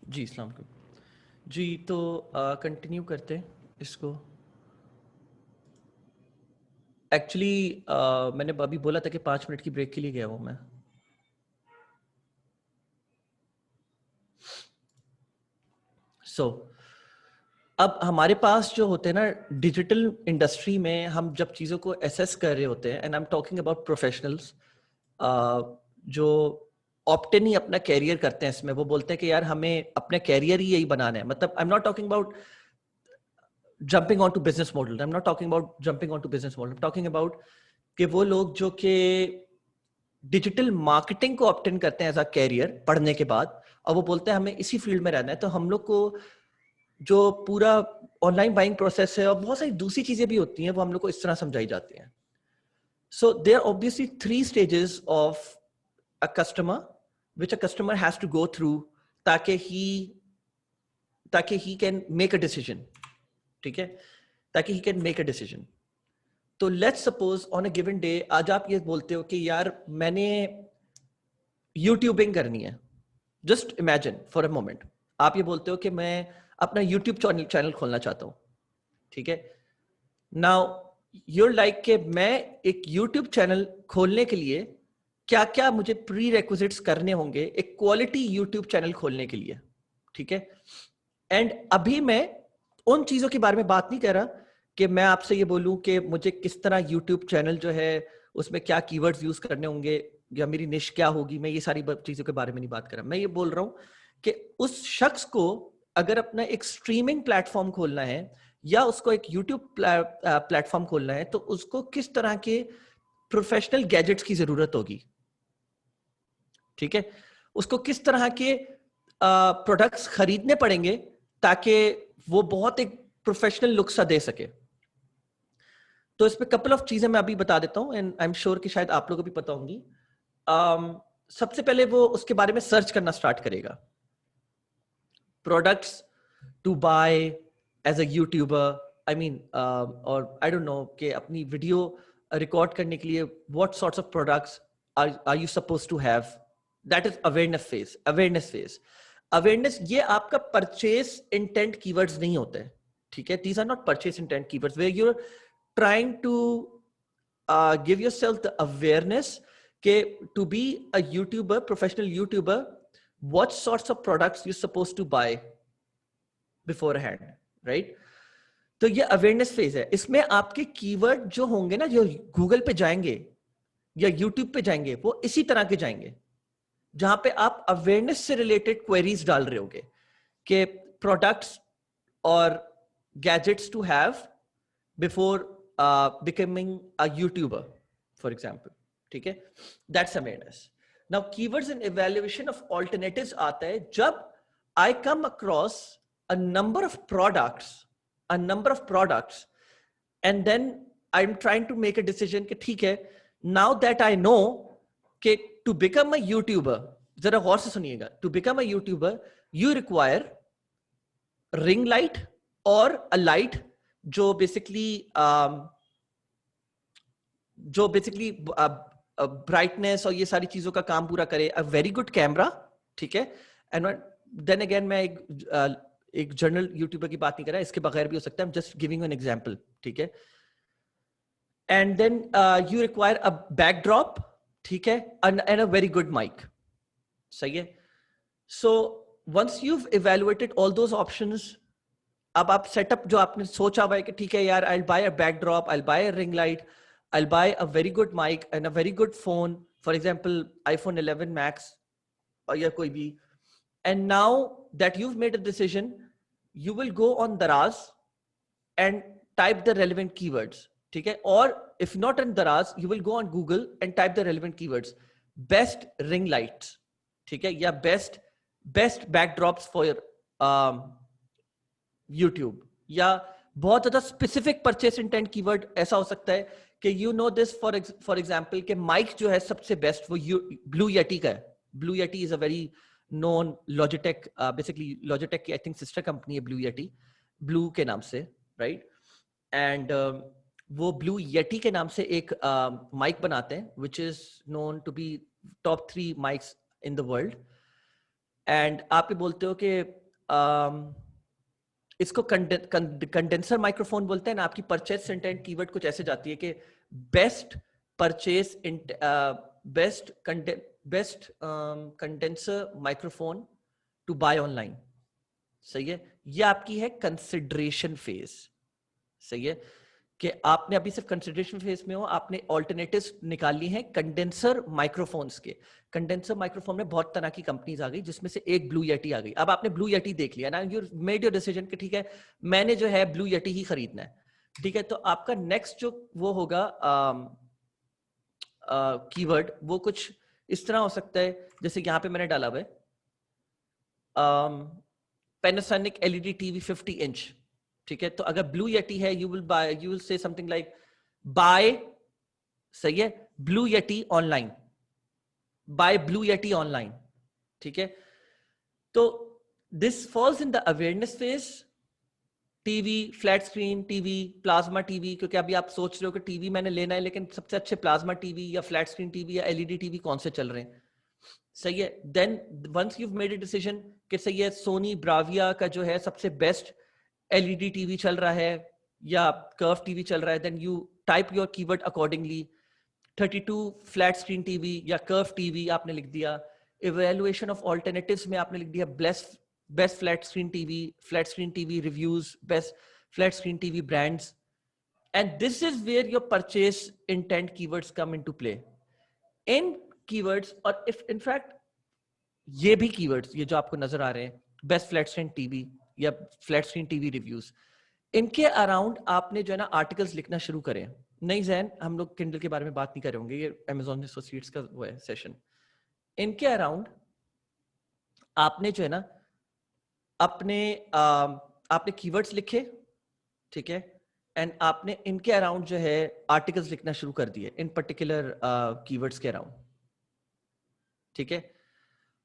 जी अस्सलाम वालेकुम जी। तो कंटिन्यू करते हैं इसको। एक्चुअली मैंने अभी बोला था कि 5 मिनट की ब्रेक के लिए गया हूँ मैं। सो अब हमारे पास जो होते हैं ना डिजिटल इंडस्ट्री में, हम जब चीज़ों को एसेस कर रहे होते हैं, and I am talking about professionals जो ऑप्टेन ही अपना कैरियर करते हैं इसमें। वो बोलते हैं कि यार हमें अपना कैरियर ही यही बनाना है। मतलब I am not talking about jumping onto business model. I'm not talking about jumping onto business model. I'm talking about कि वो लोग जो कि डिजिटल मार्केटिंग को ऑप्टेन करते हैं एज अ कैरियर पढ़ने के बाद, और वो बोलते हैं हमें इसी फील्ड में रहना है। तो हम लोग को जो पूरा ऑनलाइन बाइंग प्रोसेस है और बहुत सारी दूसरी चीजें भी होती हैं, वो हम लोग को इस तरह समझाई जाती हैं। So there obviously 3 stages of a customer which a customer has to go through ताकि he can make a decision. ठीक है, ताकि he can make a decision. तो let's suppose on a given day आज आप ये बोलते हो कि यार मैंने यूट्यूबिंग करनी है। Just imagine for a moment, आप ये बोलते हो कि मैं अपना यूट्यूब चैनल खोलना चाहता हूं। ठीक है, नाउ यूर लाइक कि मैं एक यूट्यूब चैनल खोलने के लिए क्या क्या मुझे प्री रेक्विजिट्स करने होंगे एक क्वालिटी यूट्यूब चैनल खोलने के लिए। ठीक है, एंड अभी मैं उन चीजों के बारे में बात नहीं कर रहा कि मैं आपसे ये बोलूं कि मुझे किस तरह यूट्यूब चैनल जो है उसमें क्या कीवर्ड्स यूज करने होंगे या मेरी निश क्या होगी। मैं ये सारी चीजों के बारे में नहीं बात कर रहा। मैं ये बोल रहा हूं कि उस शख्स को अगर अपना एक स्ट्रीमिंग प्लेटफॉर्म खोलना है या उसको एक यूट्यूब प्लेटफॉर्म खोलना है, तो उसको किस तरह के प्रोफेशनल गैजेट्स की जरूरत होगी। ठीक है, उसको किस तरह के प्रोडक्ट्स खरीदने पड़ेंगे ताकि वो बहुत एक प्रोफेशनल लुक सा दे सके। तो इसमें कपल ऑफ चीजें मैं अभी बता देता हूं, एंड आई एम श्योर कि शायद आप लोगों को भी पता होंगी। सबसे पहले वो उसके बारे में सर्च करना स्टार्ट करेगा, products to buy as a YouTuber. I mean और आई डोंट नो कि अपनी वीडियो रिकॉर्ड करने के लिए what sorts of products are you suppose to have. That is awareness phase. Awareness ये आपका परचेस इंटेंट कीवर्ड्स नहीं होते। ठीक है, these are not purchase intent keywords where you are trying to give yourself the awareness कि to be a YouTuber, professional YouTuber, what sorts of products you're supposed to buy beforehand, right? तो ये अवेयरनेस फेज है। इसमें आपके कीवर्ड जो होंगे ना, जो गूगल पे जाएंगे या यूट्यूब पे जाएंगे, वो इसी तरह के जाएंगे जहां पे आप अवेयरनेस से रिलेटेड क्वेरीज डाल रहे होगे कि प्रोडक्ट्स और gadgets to have before becoming a YouTuber, for example. ठीक है, that's awareness. Now keywords and evaluation of alternatives आता है जब I come across a number of products and then I'm trying to make a decision कि ठीक है, now that I know कि to become a YouTuber, जरा गौर से सुनिएगा, to become a YouTuber you require ring light or a light जो बेसिकली ब्राइटनेस और ये सारी चीजों का काम पूरा करे, अ वेरी गुड कैमरा। ठीक है, एंड देन अगेन मैं एक जर्नल यूट्यूबर की बात नहीं कर रहा, इसके बगैर भी हो सकता है, जस्ट गिविंग एन एग्जांपल। ठीक है, and then you require a backdrop. ठीक है, and a very good mic. सही है, so once you evaluated all those options, अब आप सेटअप जो आपने सोचा हुआ है कि ठीक है यार, I'll buy a backdrop, I'll buy a ring light, I'll buy a very good mic and a very good phone, for example iPhone 11 Max or या कोई भी, and now that you've made a decision, you will go on Daraz and type the relevant keywords. ठीक है, और if not on Daraz, you will go on Google and type the relevant keywords, best ring lights, ठीक है, या best backdrops for your YouTube, या बहुत ज्यादा स्पेसिफिक परचेस इंटेंट कीवर्ड ऐसा हो सकता है कि you know this for example कि माइक जो है सबसे बेस्ट वो ब्लू येटी का है। Blue Yeti is a very known Logitech, basically Logitech की आई थिंक सिस्टर कंपनी है ब्लू येटी, ब्लू के नाम से, राइट? एंड वो ब्लू येटी के नाम से एक माइक बनाते हैं which is known to be top 3 mics in the world. And आप ये बोलते हो कि इसको कंडेंसर माइक्रोफोन बोलते हैं ना। आपकी परचेस इंटेंट कीवर्ड कुछ ऐसे जाती है कि best purchase best condenser microphone to buy online. सही है, ये आपकी है कंसिडरेशन फेज। सही है कि आपने अभी सिर्फ कंसिडरेशन फेज में हो, आपने ऑल्टरनेटिव्स निकाली हैं कंडेंसर माइक्रोफोन्स के। कंडेंसर माइक्रोफोन में बहुत तरह की कंपनीज आ गई, जिसमें से एक ब्लू येटी आ गई। अब आपने ब्लू येटी देख लिया ना, यू मेड योर डिसीजन कि ठीक है मैंने जो है ब्लू येटी ही खरीदना है। ठीक है, तो आपका नेक्स्ट जो वो होगा कीवर्ड, वो कुछ इस तरह हो सकता है जैसे यहां पे मैंने डाला हुआ है Panasonic LED TV 50 इंच। ठीक है, तो अगर ब्लू येटी है you will say something like buy, सही है, Blue Yeti online, buy Blue Yeti online. ठीक है, तो this falls in the awareness phase. TV, flat screen TV, plasma TV, क्योंकि अभी आप सोच रहे हो कि टीवी मैंने लेना है, लेकिन सबसे अच्छे प्लाज्मा टीवी या फ्लैट स्क्रीन टीवी या एलईडी टीवी कौन से चल रहे हैं। सही है, then once you made a decision कि सही है सोनी ब्राविया का जो है सबसे बेस्ट एलईडी टीवी चल रहा है या कर्व टीवी चल रहा है, then you type your keyword accordingly. 32 flat screen TV या कर्व टीवी आपने लिख दिया। इवैल्यूएशन ऑफ ऑल्टरनेटिव्स में आपने लिख दिया best flat screen TV reviews, best flat screen TV brands, and this is where your purchase intent keywords come into play. इन कीवर्ड्स और इफ इनफैक्ट ये भी कीवर्ड्स, ये जो आपको नजर आ रहे हैं बेस्ट फ्लैट स्क्रीन टीवी या फ्लैट स्क्रीन टीवी रिव्यूज, इनके अराउंड आपने जो है ना आर्टिकल्स लिखना शुरू करें। नहीं जैन, हम लोग किंडल के बारे में बात नहीं कर रहे होंगे, ये अमेज़न एसोसिएट्स का वो है सेशन। इनके अराउंड आपने जो है ना आपने कीवर्ड्स लिखे, ठीक है, एंड आपने इनके अराउंड जो है आर्टिकल्स लिखना शुरू कर दिए इन पर्टिकुलर कीवर्ड्स के अराउंड। ठीक है,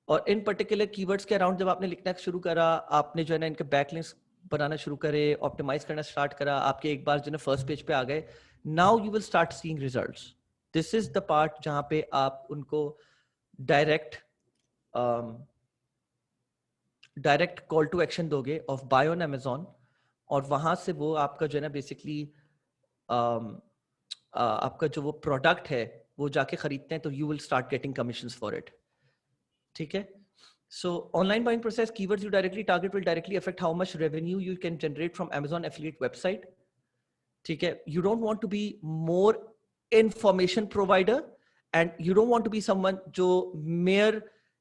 और इन पर्टिकुलर कीवर्ड्स के अराउंड जब आपने लिखना शुरू करा, आपने जो है ना इनके बैकलिंक्स बनाना शुरू करे, ऑप्टिमाइज करना स्टार्ट करा, आपके एक बार जो है फर्स्ट पेज पे आ गए, now you will start seeing results. This is the part जहां पे आप उनको डायरेक्ट कॉल टू एक्शन दोगे ऑफ बाय ऑन अमेज़न, और वहां से वो आपका जो है ना बेसिकली आपका जो वो प्रोडक्ट है वो जाके खरीदते हैं, तो you will start getting commissions for it. ठीक है, so online buying process, keywords you directly target will directly affect how much revenue you can generate from Amazon affiliate website. ठीक है, you don't want to be more information provider and you don't want to be someone जो mere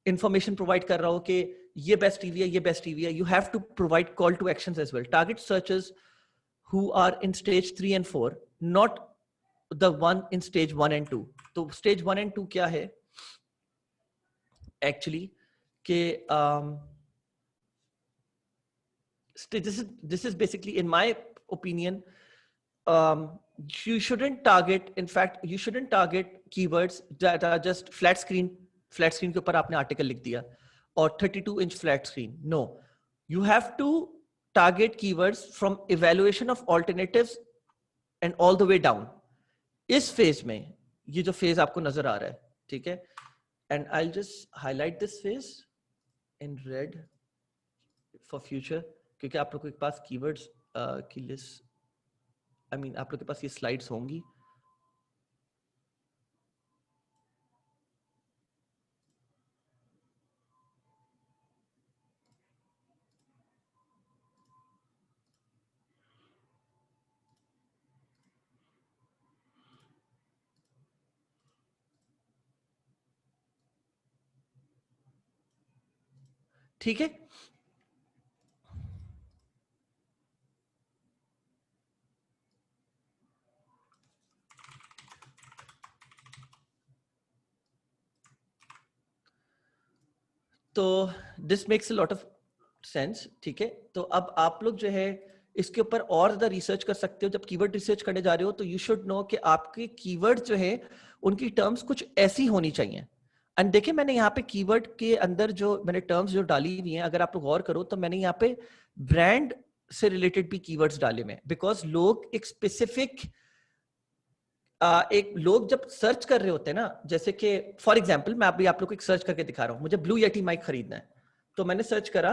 information provide कर रहा हो कि ये best TV है, ये best TV है। You have to provide call to actions as well. Target searches who are in stage 3 and 4, not the one in stage 1 and 2. तो stage 1 and 2 क्या है actually? कि this is basically, in my opinion, you shouldn't target, in fact you shouldn't target keywords that are just flat screen के ऊपर आपने आर्टिकल लिख दिया और 32 inch flat screen. No, you have to target keywords from evaluation of alternatives and all the way down. इस फेज में ये जो फेज आपको नजर आ रहा है, ठीक है, and I'll just highlight this phase in red for future, क्योंकि आप लोगों के पास कीवर्ड्स की लिस्ट, I mean आप लोगों के पास ये स्लाइड्स होंगी। ठीक है, तो this makes a lot of sense. ठीक है, तो अब आप लोग जो है इसके ऊपर और ज्यादा रिसर्च कर सकते हो। जब कीवर्ड रिसर्च करने जा रहे हो तो यू शुड नो कि आपके कीवर्ड जो है उनकी टर्म्स कुछ ऐसी होनी चाहिए। एंड देखिए मैंने यहाँ पे कीवर्ड के अंदर जो मैंने टर्म्स जो डाली हुई हैं, अगर आप लोग गौर करो तो मैंने यहाँ पे ब्रांड से रिलेटेड भी कीवर्ड्स डाले में, बिकॉज लोग एक स्पेसिफिक एक लोग जब सर्च कर रहे होते हैं ना, जैसे कि फॉर एग्जांपल मैं अभी आप लोग को एक सर्च करके दिखा रहा हूं, मुझे ब्लू येटी माइक खरीदना है, तो मैंने सर्च करा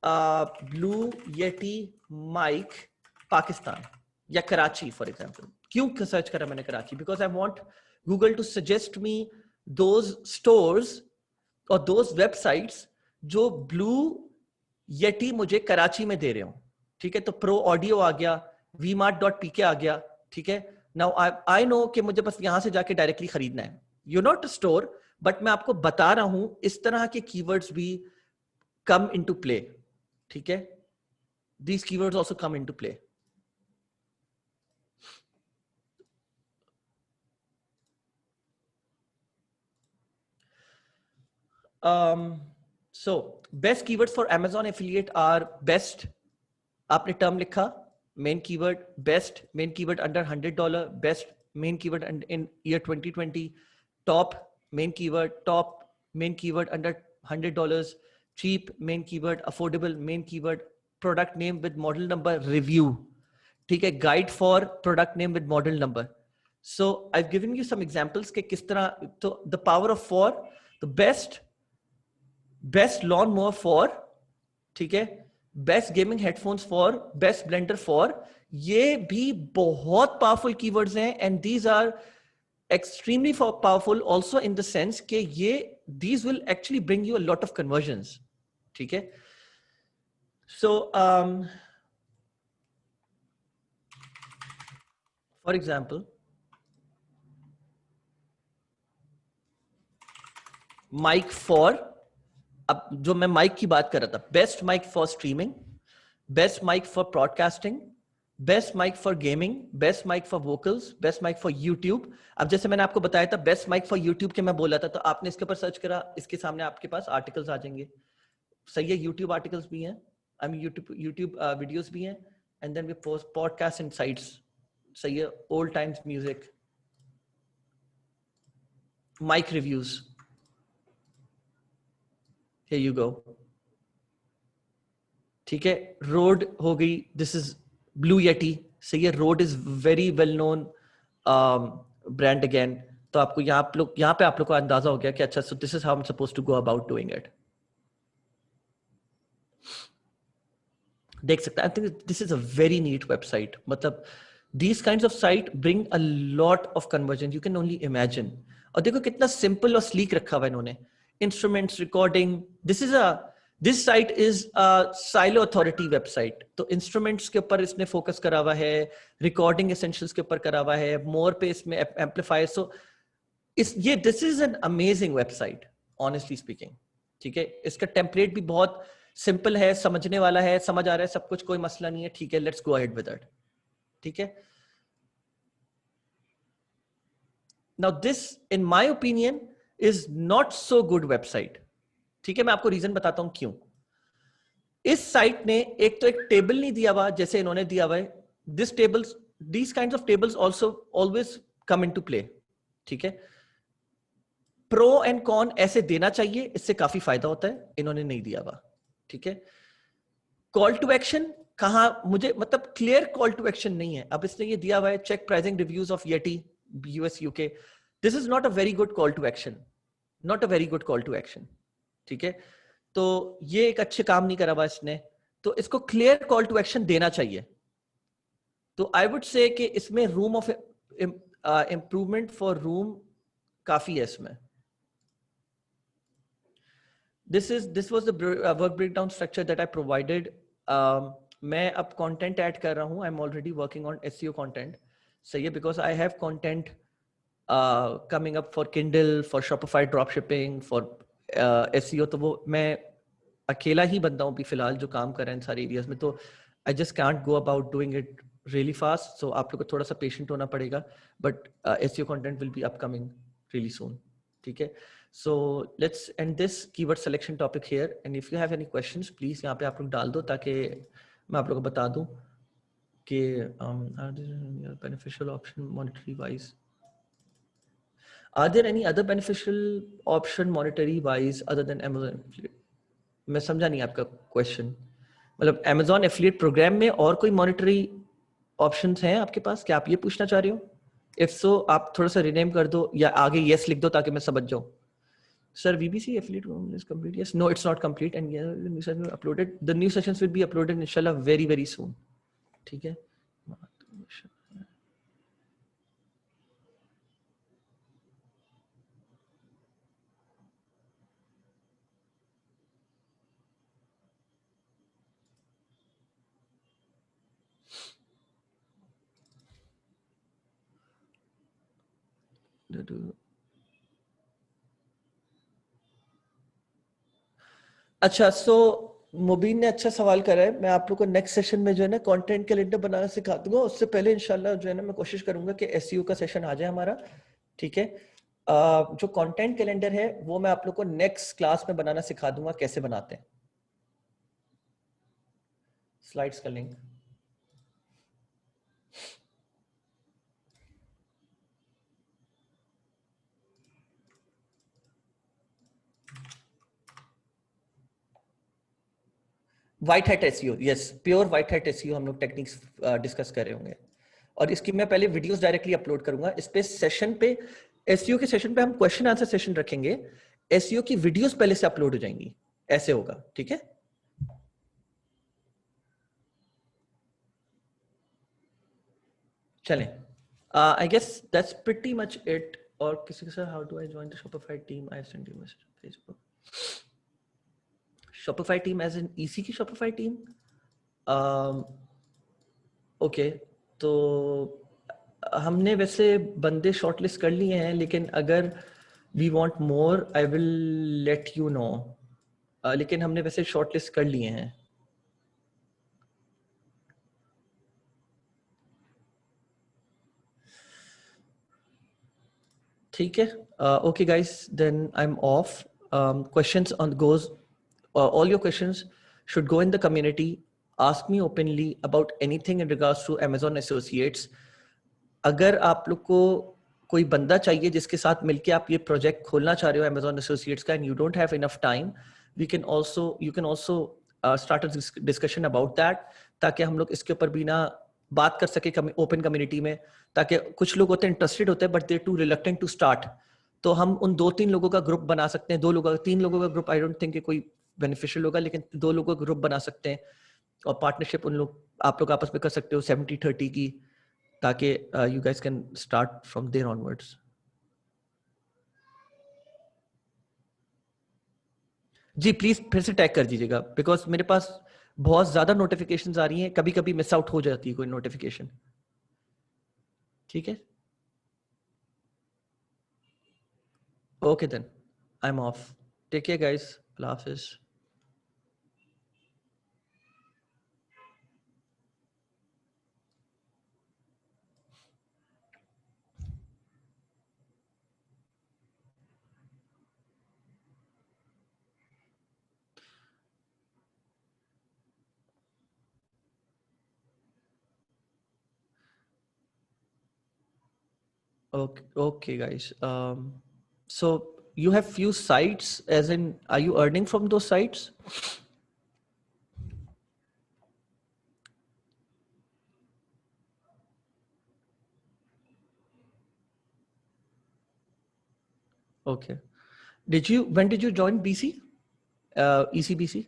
ब्लू येटी माइक पाकिस्तान या कराची फॉर एग्जांपल. क्यों सर्च करा मैंने Karachi? Because I want Google to suggest me those stores और दोज वेबसाइट्स जो ब्लू येटी मुझे कराची में दे रहे हो. ठीक है, तो प्रो ऑडियो आ गया, vmart.pk आ गया. ठीक है, नाउ आई नो कि मुझे बस यहां से जाके डायरेक्टली खरीदना है. You not a store, but मैं आपको बता रहा हूं इस तरह के कीवर्ड्स भी कम इनटू प्ले. ठीक है, these keywords also come into play. So best keywords for Amazon affiliate are best, आपने टर्म लिखा, main keyword best, main keyword under $100, best main keyword in year 2020, top main keyword under $100, cheap main keyword, affordable main keyword, product name with model number, review. ठीक है, guide for product name with model number. So I've given you some examples के किस तरह. तो the power of for, the best lawn mower for, ठीक है, best gaming headphones for, best blender for, ये भी बहुत पावरफुल कीवर्ड्स हैं. And these are extremely powerful also in the sense कि ये these will actually bring you a lot of conversions. ठीक है, so for example mic for, अब जो मैं माइक की बात कर रहा था, best mic for streaming, best mic for broadcasting, best mic for gaming, best mic for vocals, best mic for YouTube. अब जैसे मैंने आपको बताया था बेस्ट माइक फॉर यूट्यूब के मैं बोला था, तो आपने इसके ऊपर सर्च करा, इसके सामने आपके पास आर्टिकल्स आ जाएंगे. सही है, यूट्यूब आर्टिकल्स भी हैं, आई मीन यूट्यूब वीडियोस भी हैं, and then we post podcast insights. सही है, old times music, mic reviews. Here you go. ठीक है, रोड हो गई, दिस इज ब्लू येटी. सही है, road is very well known brand again. तो आपको यहाँ पे आप लोग को अंदाजा हो गया कि अच्छा, so this is how I am supposed to go about doing it. देख सकते हैं, I think this is a very neat website. मतलब these kinds of site bring a lot of conversion, you can only imagine. और देखो कितना सिंपल और स्लीक रखा हुआ इन्होंने. Instruments, recording, this site is a silo authority website. तो इंस्ट्रूमेंट्स के ऊपर इसने फोकस करा हुआ है, रिकॉर्डिंग एसेंशियल्स के ऊपर करा हुआ है, मोर पे इसमें amplifier. So this is an amazing website honestly speaking. ठीक है, इसका टेम्पलेट भी बहुत सिंपल है, समझने वाला है, समझ आ रहा है सब कुछ, कोई मसला नहीं है. ठीक है, let's go ahead with it. ठीक है, now this in my opinion is not so good website. ठीक है, मैं आपको रीजन बताता हूं क्यों. इस साइट ने एक तो एक टेबल नहीं दिया हुआ जैसे इन्होंने दिया हुआ है. these kinds of tables also always come into play. ठीक है, प्रो एंड कॉन ऐसे देना चाहिए, इससे काफी फायदा होता है, इन्होंने नहीं दिया हुआ. ठीक है, कॉल टू एक्शन कहां, मुझे मतलब क्लियर कॉल टू एक्शन नहीं है. अब इसने ये दिया हुआ है, check pricing reviews of Yeti US UK. This is not a very good call to action, not a very good call to action. ठीक है, तो ये एक अच्छे काम नहीं करा हुआ इसने, तो इसको क्लियर कॉल टू एक्शन देना चाहिए. तो आई वुड से कि इसमें room of improvement for room काफी है इसमें. this was the work breakdown structure that I provided. मैं अब content add कर रहा हूँ. I'm already working on SEO content. सही है, because I have content coming up for Kindle, for Shopify dropshipping, for SEO. तो वो मैं अकेला ही बंदा हूँ अभी फिलहाल जो काम कर रहा है इन सारे एरियाज में. तो I just can't go about doing it really fast. So आप लोग को थोड़ा सा patient होना पड़ेगा. But SEO content will be upcoming really soon. ठीक है, so let's end this keyword selection topic here, and if you have any questions please यहाँ पे आप लोग डाल दो ताकि मैं आप लोगों को बता दूं कि are there beneficial option monetary wise, are there any other beneficial option monetary wise other than Amazon affiliate? मैं समझा नहीं आपका क्वेश्चन. मतलब Amazon affiliate प्रोग्राम में और कोई monetary options हैं आपके पास, क्या आप ये पूछना चाह रहे हो? If so, आप थोड़ा सा रिनेम कर दो या आगे yes लिख दो ताकि मैं समझ जाऊं. Sir, VBC affiliate room is complete. Yes. No, it's not complete. And yeah, the new sessions were uploaded. The new sessions will be uploaded inshallah very, very soon. ठीक है. अच्छा, सो मुबीन ने अच्छा सवाल करा है. मैं आप लोग को नेक्स्ट सेशन में जो है ना कंटेंट कैलेंडर बनाना सिखा दूंगा. उससे पहले इंशाल्लाह जो है ना मैं कोशिश करूंगा कि एसईओ का सेशन आ जाए हमारा. ठीक है. जो कंटेंट कैलेंडर है वो मैं आप लोग को नेक्स्ट क्लास में बनाना सिखा दूंगा कैसे बनाते हैं. स्लाइड्स का link white hat SEO. Yes, pure white hat SEO हम लोग टेक्निक्स डिस्कस कर रहे होंगे. और इसकी मैं पहले वीडियोस डायरेक्टली अपलोड करूंगा. इस पे सेशन पे एसईओ के सेशन पे हम क्वेश्चन आंसर सेशन रखेंगे. एसईओ की वीडियोस पहले से अपलोड हो जाएंगी. ऐसे होगा. ठीक है. चलें. I guess that's pretty much it. और किसी के साथ how do I join the Shopify team? I send you message Facebook. Shopify team as in EC की शॉपिफाई टीम. ओके. तो हमने वैसे बंदे शॉर्टलिस्ट कर लिए हैं, लेकिन अगर we want more I will let you know. लेकिन हमने वैसे शॉर्टलिस्ट कर लिए हैं. ठीक है. Okay guys, then I am off. Questions on goes. All your questions should go in the community. Ask me openly about anything in regards to Amazon Associates. अगर आप लोग को कोई बंदा चाहिए जिसके साथ मिलके आप ये प्रोजेक्ट खोलना चाह रहे हो Amazon Associates का, and you don't have enough time, you can also start a discussion about that, ताकि हम लोग इसके ऊपर भी ना बात कर सके ओपन कम्युनिटी में. ताकि कुछ लोग होते हैं इंटरेस्टेड होते हैं but they too reluctant to start. तो हम उन 2-3 लोगों का ग्रुप बना सकते हैं. 2 लोगों का 3 लोगों का ग्रुप आई डोंट थिंक कि कोई बेनिफिशियल होगा, लेकिन 2 लोगों का ग्रुप बना सकते हैं. और पार्टनरशिप उन लोग आप लोग आपस में कर सकते हो 70-30 की, ताकि you guys can start from there onwards. जी प्लीज फिर से टैग कर दीजिएगा, बिकॉज मेरे पास बहुत ज्यादा नोटिफिकेशंस आ रही हैं. कभी कभी मिस आउट हो जाती है कोई नोटिफिकेशन. ठीक है. Okay then, I am off. Take care guys. अल्लाह हाफिज. Okay, guys. So you have few sites, as in, are you earning from those sites? Okay. When did you join BC? ECBC?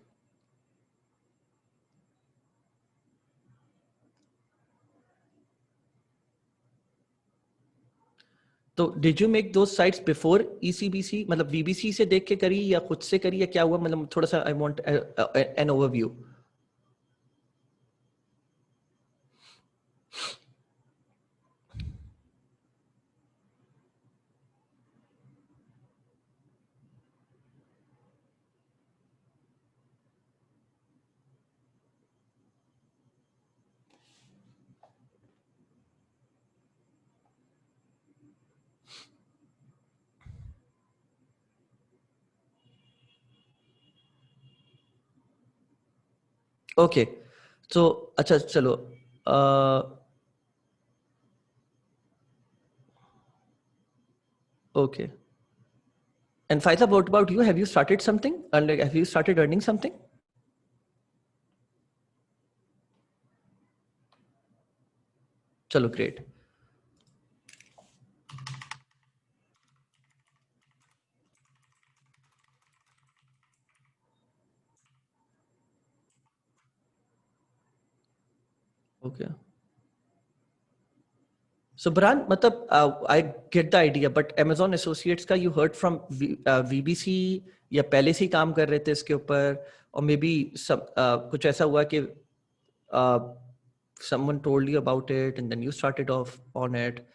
तो did you make those sites before ECBC? मतलब VBC से देख के करी या खुद से करी या क्या हुआ? मतलब थोड़ा सा I want an overview. Okay. तो अच्छा चलो. Okay. And Faiza, what about you? Have you started something? And like, have you started earning something? Chalo, great. Okay. So Baran, मतलब I get the idea, but Amazon Associates का you heard from VBC या पहले से ही काम कर रहे थे इसके ऊपर, और maybe some कुछ ऐसा हुआ कि someone told you about it and then you started off on it.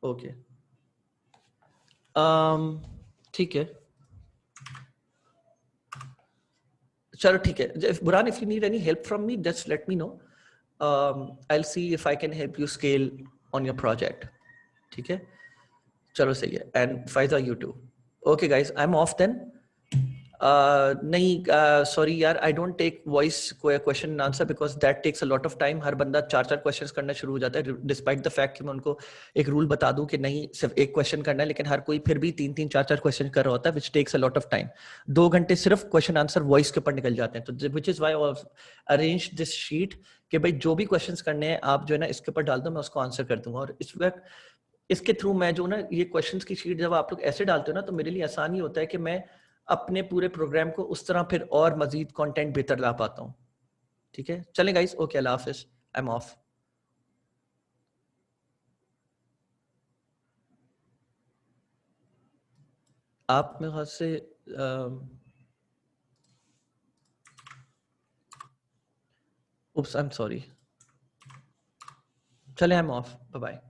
Okay. ठीक है, चलो ठीक है. Buran, if you need any help from me, just let me know. I'll see if I can help you scale on your project. ठीक है, चलो सही है. And Faiza, you too. Okay guys, I'm off then. नहीं, सॉरी यार, I don't take voice question and answer because that takes a lot of time. हर बंदा 4-4 क्वेश्चंस करना शुरू हो जाता है, डिस्पाइट द फैक्ट कि मैं उनको एक रूल बता दूं कि नहीं सिर्फ एक क्वेश्चन करना है, लेकिन हर कोई फिर भी 3-3, 4-4 क्वेश्चन कर रहा होता है, which takes a lot of time. 2 घंटे सिर्फ क्वेश्चन आंसर वॉइस के ऊपर निकल जाते हैं. तो which is why arrange this sheet कि भाई जो भी क्वेश्चंस करने हैं आप जो है ना इसके ऊपर डाल दो, मैं उसको आंसर कर दूंगा. और इस वक्त इसके थ्रू मैं जो ना ये क्वेश्चंस की शीट जब आप लोग ऐसे डालते हो ना, तो मेरे लिए आसान ही होता है कि मैं अपने पूरे प्रोग्राम को उस तरह फिर और मजीद कंटेंट बेहतर ला पाता हूँ. ठीक है, चलें गाइस, ओके, अल्लाह हाफिज, आई एम ऑफ. आप मेरे ख्याल से उप्स, आई एम सॉरी. चलें, I am off, bye bye.